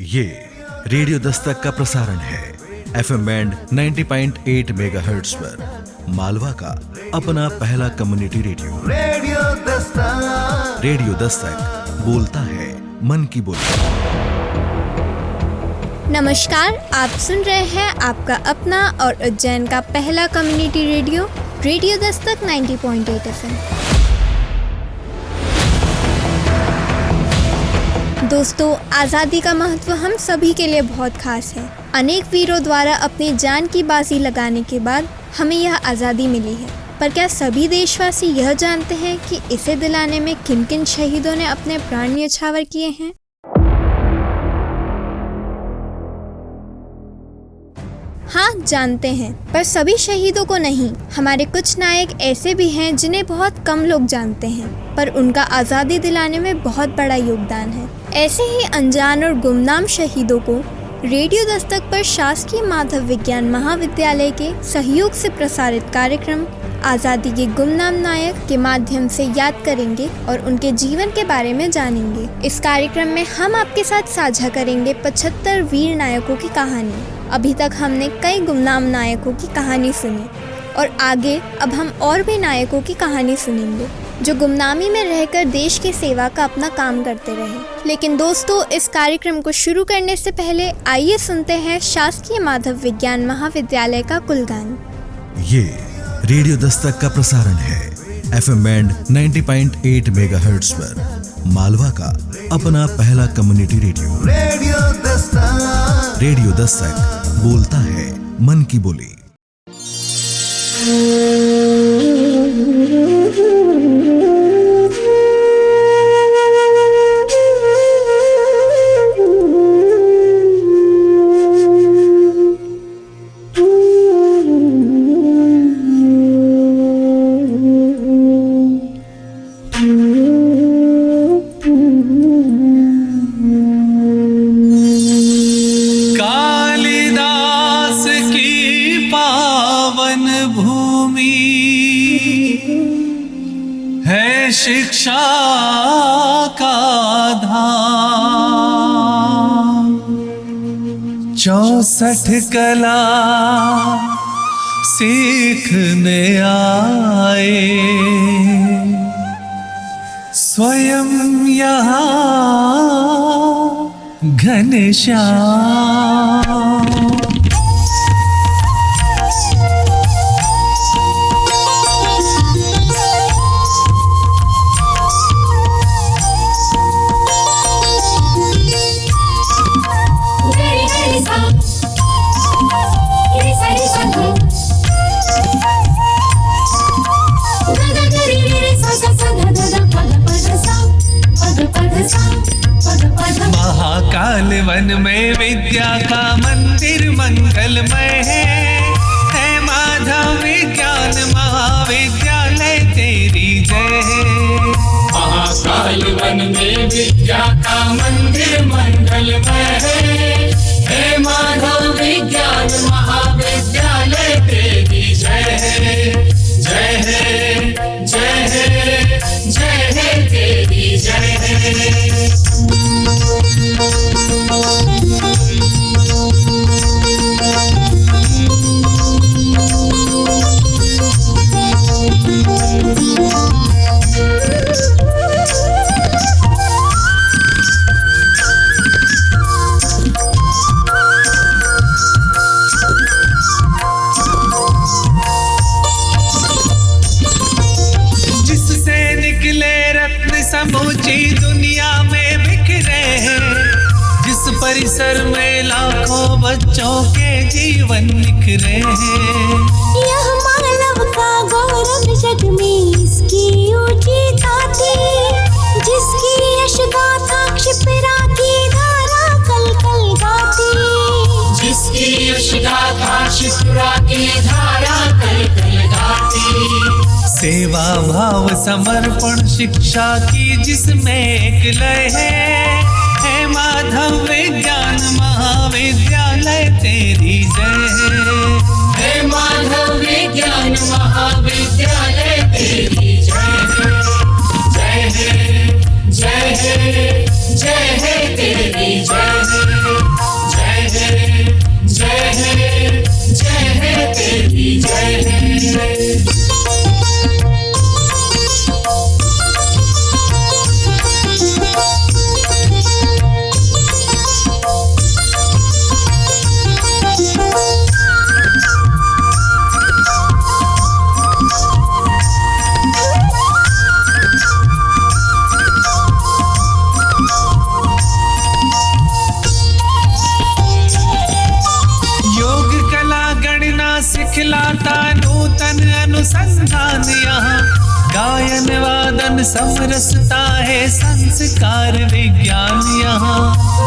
ये रेडियो दस्तक का प्रसारण है FM बैंड 90.8 मेगाहर्ट्ज पर मालवा का अपना पहला कम्युनिटी रेडियो। रेडियो दस्तक बोलता है मन की बोली। नमस्कार, आप सुन रहे हैं आपका अपना और उज्जैन का पहला कम्युनिटी रेडियो दस्तक 90.8 FM। दोस्तों, आज़ादी का महत्व हम सभी के लिए बहुत खास है। अनेक वीरों द्वारा अपनी जान की बाजी लगाने के बाद हमें यह आज़ादी मिली है। पर क्या सभी देशवासी यह जानते हैं कि इसे दिलाने में किन किन शहीदों ने अपने प्राण न्यौछावर किए हैं? हाँ, जानते हैं, पर सभी शहीदों को नहीं। हमारे कुछ नायक ऐसे भी हैं जिन्हें बहुत कम लोग जानते हैं, पर उनका आज़ादी दिलाने में बहुत बड़ा योगदान है। ऐसे ही अनजान और गुमनाम शहीदों को रेडियो दस्तक पर शासकीय माधव विज्ञान महाविद्यालय के सहयोग से प्रसारित कार्यक्रम आज़ादी के गुमनाम नायक के माध्यम से याद करेंगे और उनके जीवन के बारे में जानेंगे। इस कार्यक्रम में हम आपके साथ साझा करेंगे 75 वीर नायकों की कहानी। अभी तक हमने कई गुमनाम नायकों की कहानी सुनी और आगे अब हम और भी नायकों की कहानी सुनेंगे जो गुमनामी में रहकर देश की सेवा का अपना काम करते रहे। लेकिन दोस्तों, इस कार्यक्रम को शुरू करने से पहले आइए सुनते हैं शासकीय माधव विज्ञान महाविद्यालय का कुलगान। ये रेडियो दस्तक का प्रसारण है FM बैंड 90.8 मेगाहर्ट्ज पर मालवा का अपना पहला कम्युनिटी रेडियो। रेडियो दस्तक बोलता है मन की बोली। शिक्षा का धाम 64 कला सीखने आए स्वयं यहाँ घनश्याम। महाकाल वन में विद्या का मंदिर मंगलमय है माधव विज्ञान महाविद्यालय तेरी जय है। महाकाल वन में विद्या का मंदिर मंगलमय है माधव विज्ञान महाविद्यालय तेरी जय है। जय है, जय है, जय है तेरी जय है। जिससे निकले रत्न समूची दुनिया में बिखरे हैं, जिस परिसर में लाखों बच्चों के जीवन निखरे हैं। यह मानव का गौरव जग में इसकी ऊंची ताती, जिसकी यश गाथा क्षिप्रा की धारा कल कल गाती, जिसकी यश गाथा क्षिप्रा की धारा कल कल गाती। सेवा भाव समर्पण शिक्षा की जिसमें एक लय है माधव विज्ञान महाविद्यालय तेरी जय है माधव विज्ञान महाविद्यालय तेरी जय है। जय है, जय है, जय है तेरी जय है। दिखलाता नूतन अनुसंधान यहाँ। गायन वादन समरसता है संस्कार विज्ञान यहाँ।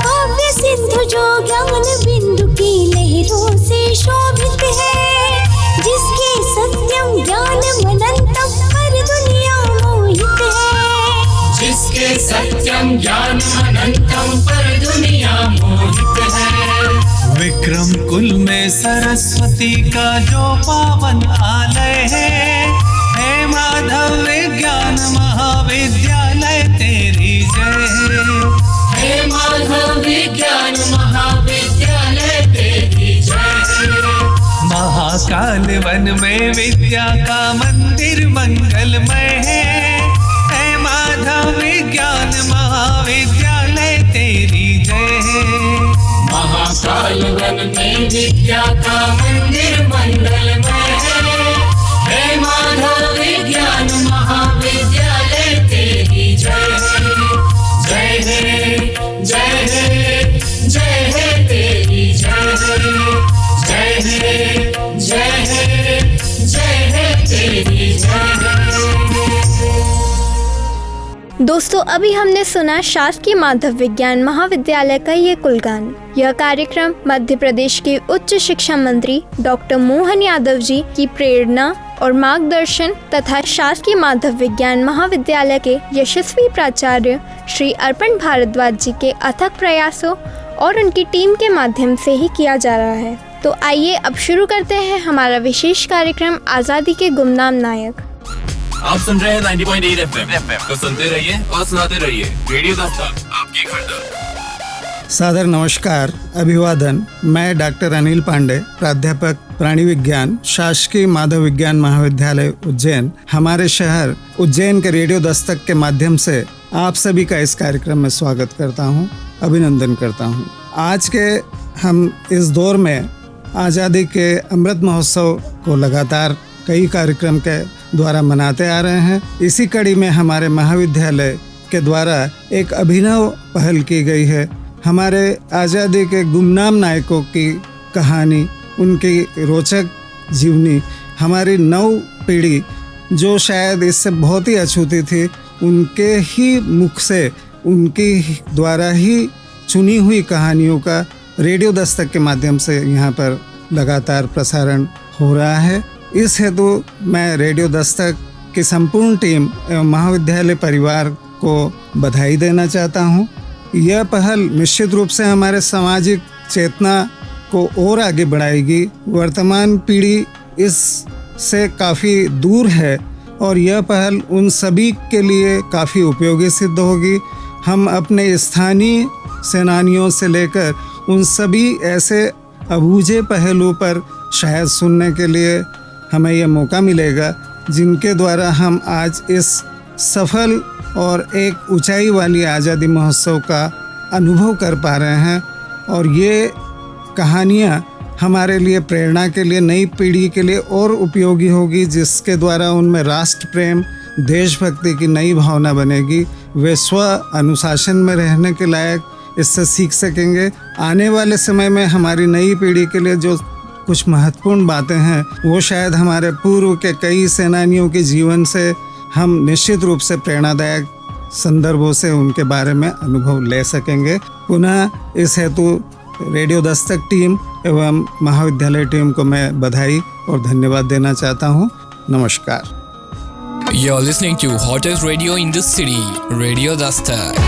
भव्य सिंधु जो ज्ञान बिंदु की लहरों से शोभित है, जिसके सत्यम ज्ञान अनंतम पर दुनिया मोहित है। जिसके सत्यम ज्ञान अनंतम पर दुनिया मोहित है। विक्रम कुल में सरस्वती का जो पावन आलय है माधव विज्ञान महाविद्यालय तेरी जय। हे माधव विज्ञान महाविद्यालय तेरी जय। महाकाल वन में विद्या का मंदिर मंगलमय है। हे माधव विज्ञान महाविद्यालय तेरी जय। महाकाल वन में विद्या का मंदिर मंगलमय है। हे माधव विज्ञान महाविद्यालय तेरी जय। जय है जय है जय है तेरी जय। जय है जय है जय है तेरी जय। दोस्तों, अभी हमने सुना शासकीय माधव विज्ञान महाविद्यालय का ये कुलगान। यह कार्यक्रम मध्य प्रदेश के उच्च शिक्षा मंत्री डॉक्टर मोहन यादव जी की प्रेरणा और मार्गदर्शन तथा शासकीय माधव विज्ञान महाविद्यालय के यशस्वी प्राचार्य श्री अर्पण भारद्वाज जी के अथक प्रयासों और उनकी टीम के माध्यम से ही किया जा रहा है। तो आइए अब शुरू करते हैं हमारा विशेष कार्यक्रम आज़ादी के गुमनाम नायक। आप सुन रहे हैं 90.8 FM तो सुनते रहिए और सुनाते रहिए रेडियो दस्तक आपकी खड़क। सादर नमस्कार, अभिवादन। मैं डॉक्टर अनिल पांडे, प्राध्यापक प्राणी विज्ञान, शासकीय माधव विज्ञान महाविद्यालय उज्जैन, हमारे शहर उज्जैन के रेडियो दस्तक के माध्यम से आप सभी का इस कार्यक्रम में स्वागत करता हूं, अभिनंदन करता हूं। आज के हम इस दौर में आज़ादी के अमृत महोत्सव को लगातार कई कार्यक्रम के द्वारा मनाते आ रहे हैं। इसी कड़ी में हमारे महाविद्यालय के द्वारा एक अभिनव पहल की गई है। हमारे आज़ादी के गुमनाम नायकों की कहानी, उनकी रोचक जीवनी, हमारी नव पीढ़ी जो शायद इससे बहुत ही अछूती थी, उनके ही मुख से, उनकी द्वारा ही चुनी हुई कहानियों का रेडियो दस्तक के माध्यम से यहाँ पर लगातार प्रसारण हो रहा है। इस हेतु मैं रेडियो दस्तक की संपूर्ण टीम एवं महाविद्यालय परिवार को बधाई देना चाहता हूँ। यह पहल निश्चित रूप से हमारे सामाजिक चेतना को और आगे बढ़ाएगी। वर्तमान पीढ़ी इससे काफ़ी दूर है और यह पहल उन सभी के लिए काफ़ी उपयोगी सिद्ध होगी। हम अपने स्थानीय सेनानियों से लेकर उन सभी ऐसे अबूझे पहलू पर शायद सुनने के लिए हमें यह मौका मिलेगा जिनके द्वारा हम आज इस सफल और एक ऊंचाई वाली आज़ादी महोत्सव का अनुभव कर पा रहे हैं। और ये कहानियाँ हमारे लिए, प्रेरणा के लिए, नई पीढ़ी के लिए और उपयोगी होगी, जिसके द्वारा उनमें राष्ट्र प्रेम, देशभक्ति की नई भावना बनेगी। वे स्व अनुशासन में रहने के लायक इससे सीख सकेंगे। आने वाले समय में हमारी नई पीढ़ी के लिए जो कुछ महत्वपूर्ण बातें हैं वो शायद हमारे पूर्व के कई सेनानियों के जीवन से हम निश्चित रूप से प्रेरणादायक संदर्भों से उनके बारे में अनुभव ले सकेंगे। पुनः इस हेतु रेडियो दस्तक टीम एवं महाविद्यालय टीम को मैं बधाई और धन्यवाद देना चाहता हूँ। नमस्कार। You're listening to hottest radio in the city, Radio Dastak.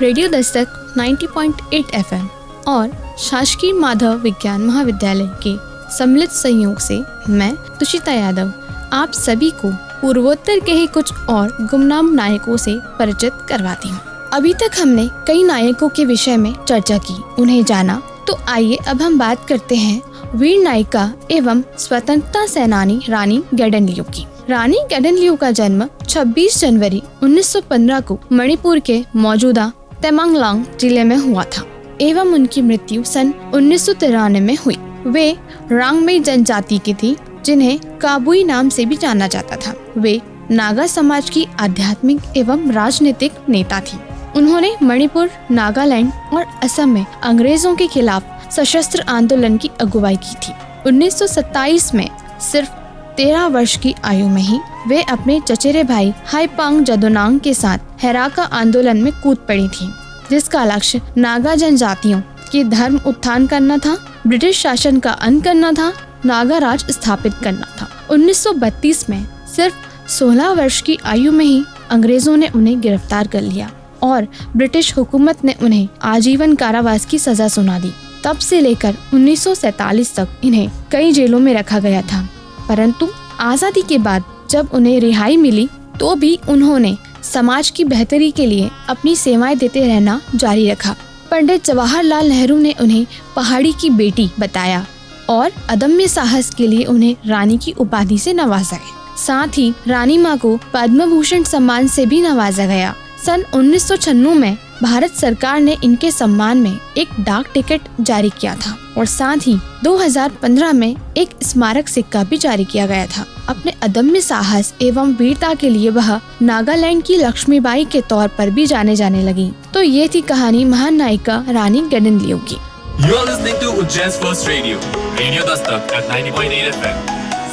Radio Dastak 90.8 FM और शासकीय माधव विज्ञान महाविद्यालय के सम्मिलित सहयोग से मैं तुषिता यादव आप सभी को पूर्वोत्तर के ही कुछ और गुमनाम नायकों से परिचित करवाती हूँ। अभी तक हमने कई नायकों के विषय में चर्चा की, उन्हें जाना, तो आइए अब हम बात करते हैं वीर नायिका एवं स्वतंत्रता सेनानी रानी गैडनलिऊ की। रानी गैडनलिऊ का जन्म 26 जनवरी 1915 को मणिपुर के मौजूदा तमेंगलोंग जिले में हुआ था एवं उनकी मृत्यु सन 1993 में हुई। वे रांगमेई जनजाति की थी, जिन्हें काबुई नाम से भी जाना जाता था। वे नागा समाज की आध्यात्मिक एवं राजनीतिक नेता थी। उन्होंने मणिपुर, नागालैंड और असम में अंग्रेजों के खिलाफ सशस्त्र आंदोलन की अगुवाई की थी। 1927 में सिर्फ 13 वर्ष की आयु में ही वे अपने चचेरे भाई हाइपांग जादोनांग के साथ हेराका आंदोलन में कूद पड़ी थी, जिसका लक्ष्य नागा जनजातियों की धर्म उत्थान करना था, ब्रिटिश शासन का अंत करना था, नागा राज स्थापित करना था। 1932 में सिर्फ 16 वर्ष की आयु में ही अंग्रेजों ने उन्हें गिरफ्तार कर लिया और ब्रिटिश हुकूमत ने उन्हें आजीवन कारावास की सजा सुना दी। तब से लेकर 1947 तक इन्हें कई जेलों में रखा गया था, परंतु आज़ादी के बाद जब उन्हें रिहाई मिली तो भी उन्होंने समाज की बेहतरी के लिए अपनी सेवाएं देते रहना जारी रखा। पंडित जवाहरलाल नेहरू ने उन्हें पहाड़ी की बेटी बताया और अदम्य साहस के लिए उन्हें रानी की उपाधि से नवाजा गया। साथ ही रानी माँ को पद्म भूषण सम्मान से भी नवाजा गया। सन 1996 में भारत सरकार ने इनके सम्मान में एक डाक टिकट जारी किया था और साथ ही 2015 में एक स्मारक सिक्का भी जारी किया गया था। अपने अदम्य साहस एवं वीरता के लिए वह नागालैंड की लक्ष्मीबाई के तौर पर भी जाने लगी। तो ये थी कहानी महान नायिका रानी गणेंद्रलिऊ की। You are listening to Ujjain's first radio, Radio Dastak at 90.8 FM.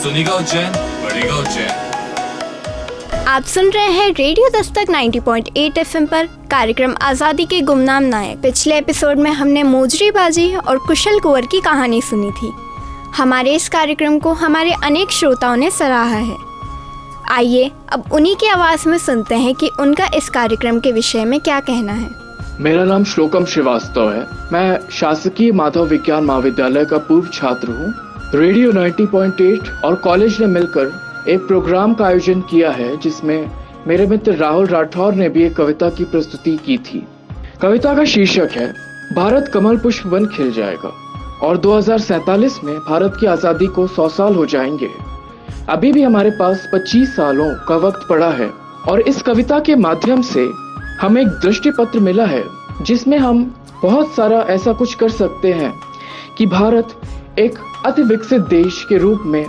सुनेगा उज्जैन, बढ़ेगा उज्जैन। आप सुन रहे हैं रेडियो दस्तक 90.8 FM पर कार्यक्रम आज़ादी के गुमनाम नायक। पिछले एपिसोड में हमने मोजरीबाजी और कुशल कुंवर की कहानी सुनी थी। हमारे इस कार्यक्रम को हमारे अनेक श्रोताओं ने सराहा है। आइए अब उन्हीं की आवाज़ में सुनते हैं कि उनका इस कार्यक्रम के विषय में क्या कहना है। मेरा नाम श्लोकम श्रीवास्तव है। मैं शासकीय माधव विज्ञान महाविद्यालय का पूर्व छात्र हूँ। रेडियो 90.8 और कॉलेज ने मिलकर एक प्रोग्राम का आयोजन किया है जिसमें मेरे मित्र राहुल राठौर ने भी एक कविता की प्रस्तुति की थी। कविता का शीर्षक है भारत कमल पुष्प बन खिल जाएगा और 2047 में भारत की आज़ादी को 100 साल हो जाएंगे। अभी भी हमारे पास 25 सालों का वक्त पड़ा है और इस कविता के माध्यम से हमें एक दृष्टि पत्र मिला है जिसमें हम बहुत सारा ऐसा कुछ कर सकते हैं कि भारत एक अति विकसित देश के रूप में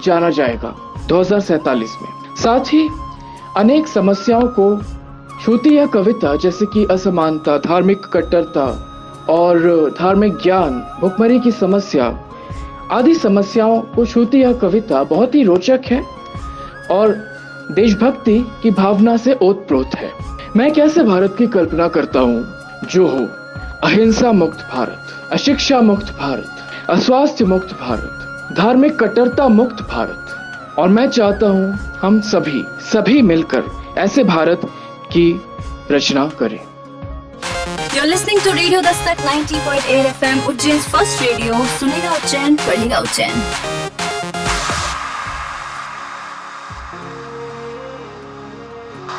जाना जाएगा 2047 में। साथ ही अनेक समस्याओं को छूती यह कविता जैसे कि असमानता, धार्मिक कट्टरता और धार्मिक ज्ञान, भुखमरी की समस्या आदि समस्याओं को छूती यह कविता बहुत ही रोचक है और देशभक्ति की भावना से ओतप्रोत है। मैं कैसे भारत की कल्पना करता हूँ जो हो अहिंसा मुक्त भारत, अशिक्षा मुक्त भारत, अस्वास्थ्य मुक्त भारत, धार्मिक कट्टरता मुक्त भारत। और मैं चाहता हूँ हम सभी मिलकर ऐसे भारत की रचना करें। You're listening to Radio Dastak 90.8 FM, Ujjain's first radio. सुनेगा उज्जैन, बढ़ेगा उज्जैन।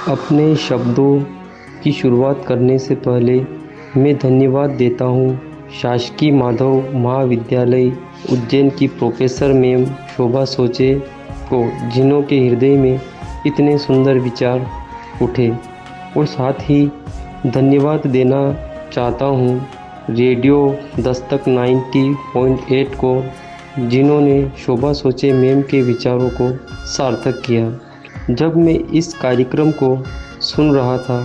अपने शब्दों की शुरुआत करने से पहले मैं धन्यवाद देता हूँ शासकीय माधव महाविद्यालय उज्जैन की प्रोफेसर मैम शोभा सोचे को, जिन्हों के हृदय में इतने सुंदर विचार उठे। और साथ ही धन्यवाद देना चाहता हूँ रेडियो दस्तक 90.8 को, जिन्होंने शोभा सोचे मैम के विचारों को सार्थक किया। जब मैं इस कार्यक्रम को सुन रहा था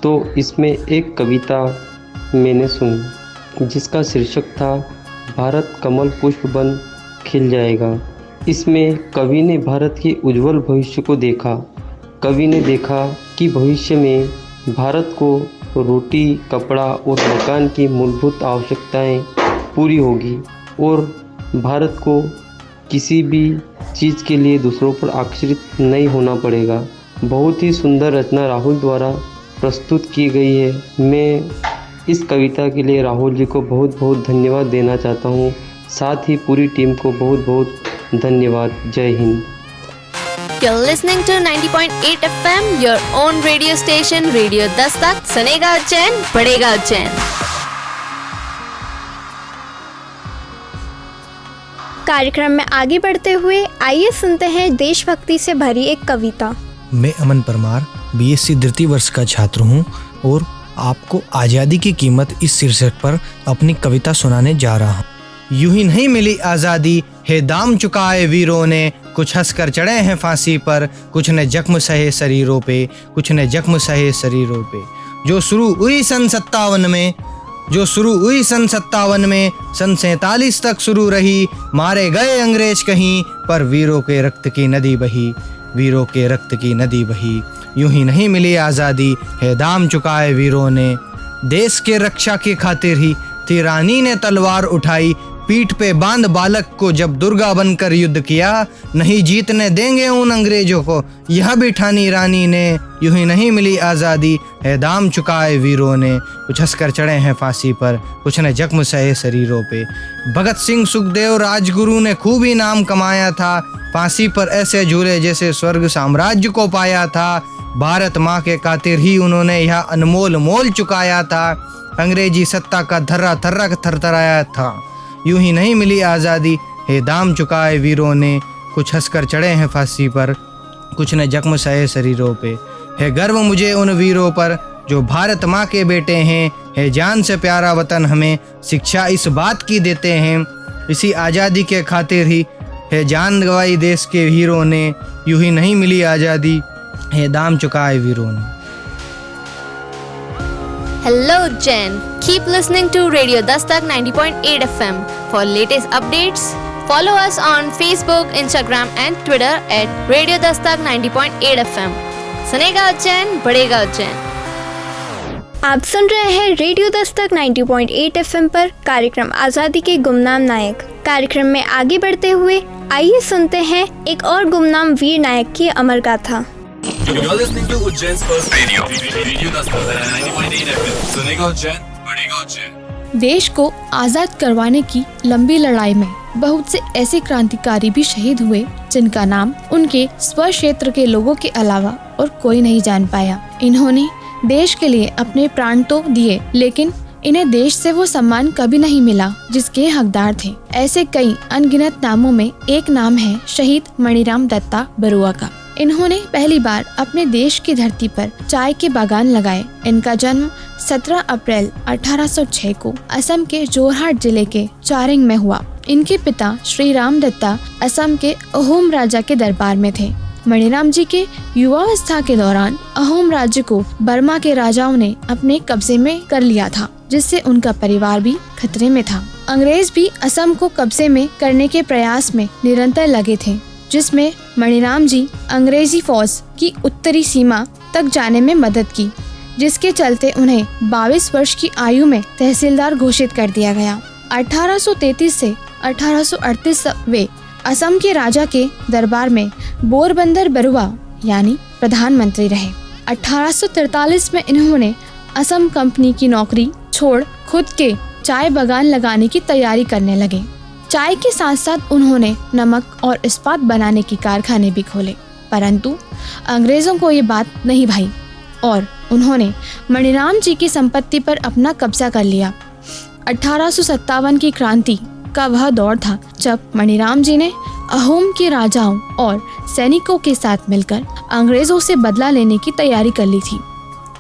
तो इसमें एक कविता मैंने सुनी जिसका शीर्षक था भारत कमल पुष्प बन खिल जाएगा। इसमें कवि ने भारत के उज्जवल भविष्य को देखा। कवि ने देखा कि भविष्य में भारत को रोटी, कपड़ा और मकान की मूलभूत आवश्यकताएं पूरी होगी और भारत को किसी भी चीज़ के लिए दूसरों पर आश्रित नहीं होना पड़ेगा। बहुत ही सुंदर रचना राहुल द्वारा प्रस्तुत की गई है। मैं इस कविता के लिए राहुल जी को बहुत बहुत धन्यवाद देना चाहता हूँ। साथ ही पूरी टीम को बहुत बहुत धन्यवाद। जय Hind. You're listening to 90.8 FM, your own radio station, Radio Dastak. सुनेगा उज्जैन, बढ़ेगा उज्जैन। कार्यक्रम में आगे बढ़ते हुए आइए सुनते हैं देशभक्ति से भरी एक कविता। मैं अमन परमार BSc द्वितीय वर्ष का छात्र हूँ और आपको आज़ादी की कीमत इस शीर्षक पर अपनी कविता सुनाने जा रहा हूँ। यूं ही नहीं मिली आज़ादी है दाम चुकाए वीरों ने, कुछ हंसकर चढ़े हैं फांसी पर, कुछ ने जख्म सहे शरीरों पे, कुछ ने जख्म सहे शरीरों पे। जो शुरू हुई सन 57 में जो शुरू हुई सन 57 में, सन 47 तक शुरू रही। मारे गए अंग्रेज कहीं, पर वीरों के रक्त की नदी बही, वीरों के रक्त की नदी बही। यूं ही नहीं मिली आज़ादी, है दाम चुकाए वीरों ने। देश के रक्षा की खातिर ही थी रानी ने तलवार उठाई, पीठ पे बांध बालक को जब दुर्गा बनकर युद्ध किया। नहीं जीतने देंगे उन अंग्रेजों को, यह भी ठानी रानी ने। यूं ही नहीं मिली आज़ादी, है दाम चुकाए वीरों ने। कुछ हंसकर चढ़े हैं फांसी पर, कुछ ने जख्म सहे शरीरों पे। भगत सिंह सुखदेव राजगुरु ने खूब ही नाम कमाया था, फांसी पर ऐसे झूले जैसे स्वर्ग साम्राज्य को पाया था। भारत माँ के खातिर ही उन्होंने यह अनमोल मोल चुकाया था, अंग्रेजी सत्ता का धर्रा थर्रा थरथराया था। यूं ही नहीं मिली आज़ादी, है दाम चुकाए वीरों ने। कुछ हंसकर चढ़े हैं फांसी पर, कुछ ने जख्म सहे शरीरों पे। है गर्व मुझे उन वीरों पर जो भारत माँ के बेटे हैं, है जान से प्यारा वतन हमें शिक्षा इस बात की देते हैं। इसी आज़ादी के खातिर ही है जान गवाई देश के हीरों ने। यूं ही नहीं मिली आज़ादी, है दाम चुकाए वीरों ने। Hello Jen, keep listening to Radio Dastak 90.8 FM. For latest updates, follow us on Facebook, Instagram and Twitter at Radio Dastak 90.8 FM. सुनेगा उज्जैन, बढ़ेगा उज्जैन। आप सुन रहे हैं रेडियो दस्तक 90.8 FM पर कार्यक्रम आज़ादी के गुमनाम नायक। कार्यक्रम में आगे बढ़ते हुए आइए सुनते हैं एक और गुमनाम वीर नायक की अमर गाथा। You're listening to Ujjain's first radio Dastak 90.8 FM. सुनेगा उज्जैन, बढ़ेगा उज्जैन। देश को आज़ाद करवाने की लंबी लड़ाई में बहुत से ऐसे क्रांतिकारी भी शहीद हुए जिनका नाम उनके स्व क्षेत्र के लोगों के अलावा और कोई नहीं जान पाया। इन्होंने देश के लिए अपने प्राण तो दिए, लेकिन इन्हें देश से वो सम्मान कभी नहीं मिला जिसके हकदार थे। ऐसे कई अनगिनत नामों में एक नाम है शहीद मणिराम दत्ता बरुआ का। इन्होंने पहली बार अपने देश की धरती पर चाय के बागान लगाए। इनका जन्म 17 अप्रैल 1806 को असम के जोरहाट जिले के चारिंग में हुआ। इनके पिता श्री राम दत्ता असम के अहोम राजा के दरबार में थे। मणिराम जी के युवावस्था के दौरान अहोम राज्य को बर्मा के राजाओं ने अपने कब्जे में कर लिया था, जिससे उनका परिवार भी खतरे में था। अंग्रेज भी असम को कब्जे में करने के प्रयास में निरंतर लगे थे, जिसमें मणिराम जी अंग्रेजी फौज की उत्तरी सीमा तक जाने में मदद की, जिसके चलते उन्हें 22 वर्ष की आयु में तहसीलदार घोषित कर दिया गया। 1833 से 1838 वे असम के राजा के दरबार में बोरबंदर बरुआ यानी प्रधानमंत्री रहे। 1843 में इन्होंने असम कंपनी की नौकरी छोड़ खुद के चाय बागान लगाने की तैयारी करने लगे। चाय के साथ साथ उन्होंने नमक और इस्पात बनाने के कारखाने भी खोले, परंतु अंग्रेजों को ये बात नहीं भाई और उन्होंने मणिराम जी की संपत्ति पर अपना कब्जा कर लिया। 1857 की क्रांति का वह दौर था जब मणिराम जी ने अहोम के राजाओं और सैनिकों के साथ मिलकर अंग्रेजों से बदला लेने की तैयारी कर ली थी।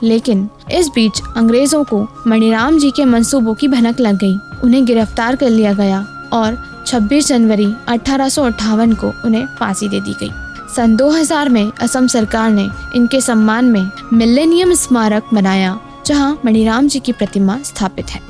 लेकिन इस बीच अंग्रेजों को मणिराम जी के मंसूबों की भनक लग गई। उन्हें गिरफ्तार कर लिया गया और 26 जनवरी 1858 को उन्हें फांसी दे दी गई। सन 2000 में असम सरकार ने इनके सम्मान में मिलेनियम स्मारक बनाया, जहां मणिराम जी की प्रतिमा स्थापित है।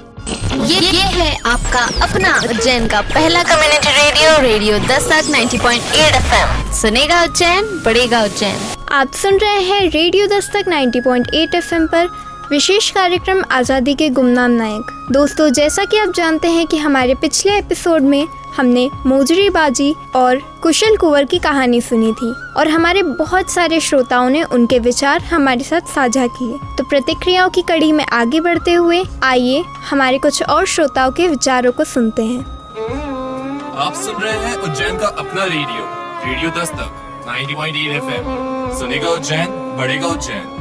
ये है आपका अपना उज्जैन का पहला community radio, radio Dastak 90.8 FM। सुनेगा उज्जैन, बढ़ेगा उज्जैन। आप सुन रहे हैं रेडियो दस्तक 90.8 FM पर विशेष कार्यक्रम आज़ादी के गुमनाम नायक। दोस्तों, जैसा कि आप जानते हैं कि हमारे पिछले एपिसोड में हमने मोजरी बाजी और कुशल कुंवर की कहानी सुनी थी और हमारे बहुत सारे श्रोताओं ने उनके विचार हमारे साथ साझा किए। तो प्रतिक्रियाओं की कड़ी में आगे बढ़ते हुए आइए हमारे कुछ और श्रोताओं के विचारों को सुनते हैं। आप सुन रहे हैं उज्जैन का अपना रेडियो, रेडियो दस्तक 90.8 FM। सुनेगा उज्जैन, बढ़ेगा उज्जैन।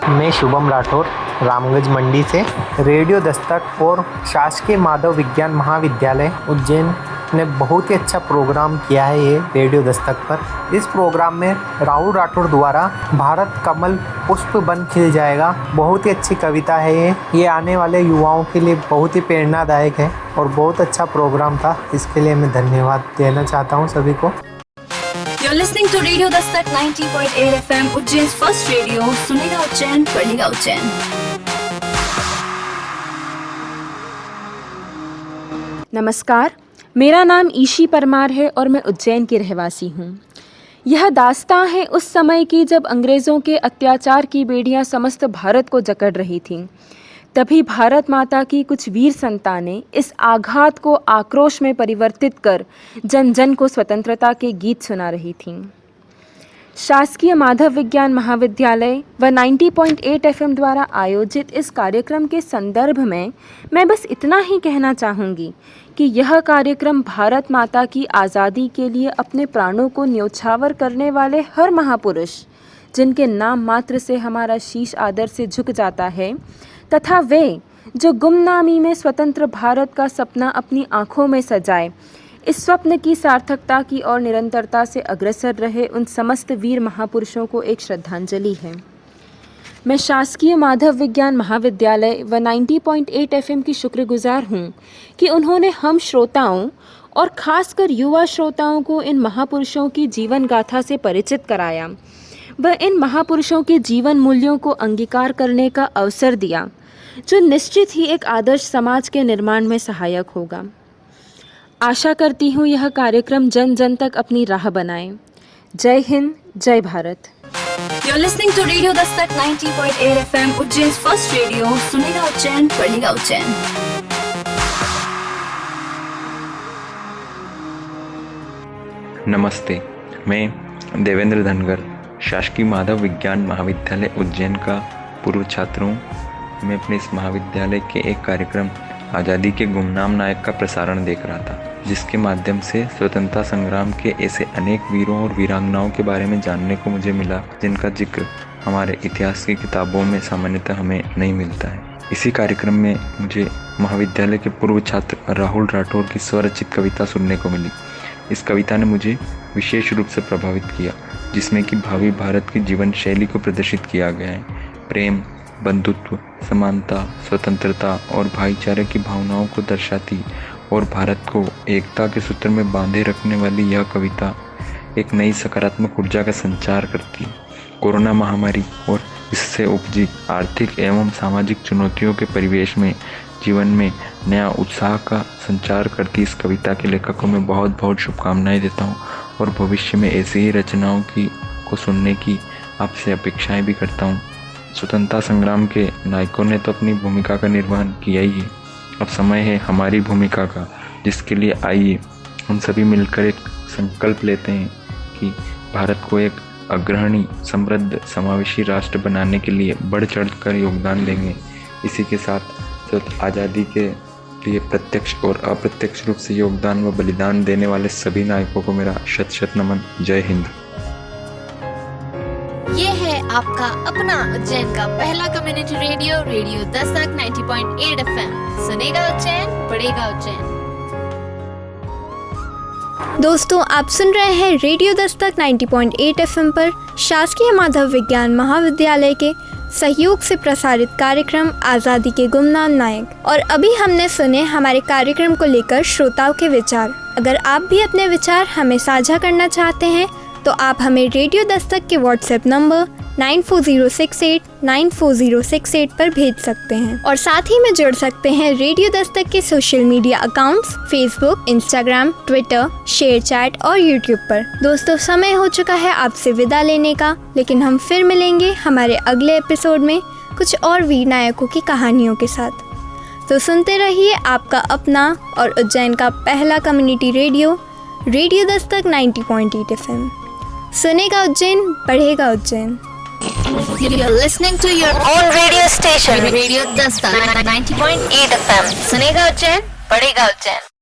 मैं शुभम राठौर रामगंज मंडी से। रेडियो दस्तक और शासकीय माधव विज्ञान महाविद्यालय उज्जैन ने बहुत ही अच्छा प्रोग्राम किया है ये रेडियो दस्तक पर। इस प्रोग्राम में राहुल राठौर द्वारा भारत कमल पुष्प बन खिल जाएगा, बहुत ही अच्छी कविता है ये आने वाले युवाओं के लिए बहुत ही प्रेरणादायक है और बहुत अच्छा प्रोग्राम था। इसके लिए मैं धन्यवाद देना चाहता हूँ सभी को। You're listening to Radio Dastak 90.8 FM, Ujjain's first radio. सुनेगा उज्जैन, बढ़ेगा उज्जैन। नमस्कार, मेरा नाम ईशी परमार है और मैं उज्जैन की रहवासी हूँ। यह दास्तां है उस समय की जब अंग्रेज़ों के अत्याचार की बेड़ियाँ समस्त भारत को जकड़ रही थीं। तभी भारत माता की कुछ वीर संतानें इस आघात को आक्रोश में परिवर्तित कर जन जन को स्वतंत्रता के गीत सुना रही थीं। शासकीय माधव विज्ञान महाविद्यालय व 90.8 FM द्वारा आयोजित इस कार्यक्रम के संदर्भ में मैं बस इतना ही कहना चाहूँगी कि यह कार्यक्रम भारत माता की आज़ादी के लिए अपने प्राणों को न्योछावर करने वाले हर महापुरुष, जिनके नाम मात्र से हमारा शीश आदर से झुक जाता है, तथा वे जो गुमनामी में स्वतंत्र भारत का सपना अपनी आँखों में सजाए, इस स्वप्न की सार्थकता की और निरंतरता से अग्रसर रहे उन समस्त वीर महापुरुषों को एक श्रद्धांजलि है। मैं शासकीय माधव विज्ञान महाविद्यालय व 90.8 FM की शुक्रगुजार हूँ कि उन्होंने हम श्रोताओं और ख़ासकर युवा श्रोताओं को इन महापुरुषों की जीवन गाथा से परिचित कराया व इन महापुरुषों के जीवन मूल्यों को अंगीकार करने का अवसर दिया, जो निश्चित ही एक आदर्श समाज के निर्माण में सहायक होगा। आशा करती हूँ यह कार्यक्रम जन जन तक अपनी राह बनाए। जय हिंद, जय Bharat. You're listening to Radio Dastak 90.8 FM, Ujjain's first radio. सुनेगा उज्जैन, पढ़ेगा उज्जैन। नमस्ते, मैं देवेंद्र धनगर शासकीय माधव विज्ञान महाविद्यालय उज्जैन का पूर्व छात्र हूँ। मैं अपने इस महाविद्यालय के एक कार्यक्रम आज़ादी के गुमनाम नायक का प्रसारण देख रहा था, जिसके माध्यम से स्वतंत्रता संग्राम के ऐसे अनेक वीरों और वीरांगनाओं के बारे में जानने को मुझे मिला, जिनका जिक्र हमारे इतिहास की किताबों में सामान्यतः हमें नहीं मिलता है। इसी कार्यक्रम में मुझे महाविद्यालय के पूर्व छात्र राहुल राठौर की स्वरचित कविता सुनने को मिली। इस कविता ने मुझे विशेष रूप से प्रभावित किया, जिसमें कि भावी भारत की जीवन शैली को प्रदर्शित किया गया है। प्रेम, बंधुत्व, समानता, स्वतंत्रता और भाईचारे की भावनाओं को दर्शाती और भारत को एकता के सूत्र में बांधे रखने वाली यह कविता एक नई सकारात्मक ऊर्जा का संचार करती है। कोरोना महामारी और इससे उपजी आर्थिक एवं सामाजिक चुनौतियों के परिवेश में जीवन में नया उत्साह का संचार करती इस कविता के लेखक को मैं बहुत बहुत शुभकामनाएं देता हूँ और भविष्य में ऐसी ही रचनाओं को सुनने की आपसे अपेक्षाएं भी करता हूँ। स्वतंत्रता संग्राम के नायकों ने तो अपनी भूमिका का निर्वहन किया ही है, अब समय है हमारी भूमिका का, जिसके लिए आइए हम सभी मिलकर एक संकल्प लेते हैं कि भारत को एक अग्रणी, समृद्ध, समावेशी राष्ट्र बनाने के लिए बढ़ चढ़ कर योगदान देंगे। इसी के साथ आज़ादी के लिए प्रत्यक्ष और अप्रत्यक्ष रूप से योगदान व बलिदान देने वाले सभी नायकों को मेरा शत शत नमन। जय हिंद। ये है आपका अपना उज्जैन का पहला community radio, radio Dastak 90.8 FM। सुनेगा उज्जैन, पढ़ेगा उज्जैन। दोस्तों, आप सुन रहे हैं रेडियो दस्तक 90.8 FM पर शासकीय माधव विज्ञान महाविद्यालय के सहयोग से प्रसारित कार्यक्रम आज़ादी के गुमनाम नायक। और अभी हमने सुने हमारे कार्यक्रम को लेकर श्रोताओं के विचार। अगर आप भी अपने विचार हमें साझा करना चाहते हैं तो आप हमें रेडियो दस्तक के व्हाट्सएप नंबर 9406894068 पर भेज सकते हैं और साथ ही में जुड़ सकते हैं रेडियो दस्तक के social media accounts Facebook, Instagram, Twitter, share chat और यूट्यूब पर। दोस्तों, समय हो चुका है आपसे विदा लेने का, लेकिन हम फिर मिलेंगे हमारे अगले एपिसोड में कुछ और वीर नायकों की कहानियों के साथ। तो सुनते रहिए आपका अपना और उज्जैन का पहला community radio, radio Dastak 90.8 FM। सुनेगा उज्जैन, पढ़ेगा Ujjain. You're listening to your own radio station, Radio Dastak 90.8 FM. सुनेगा उज्जैन, पढ़ेगा उज्जैन।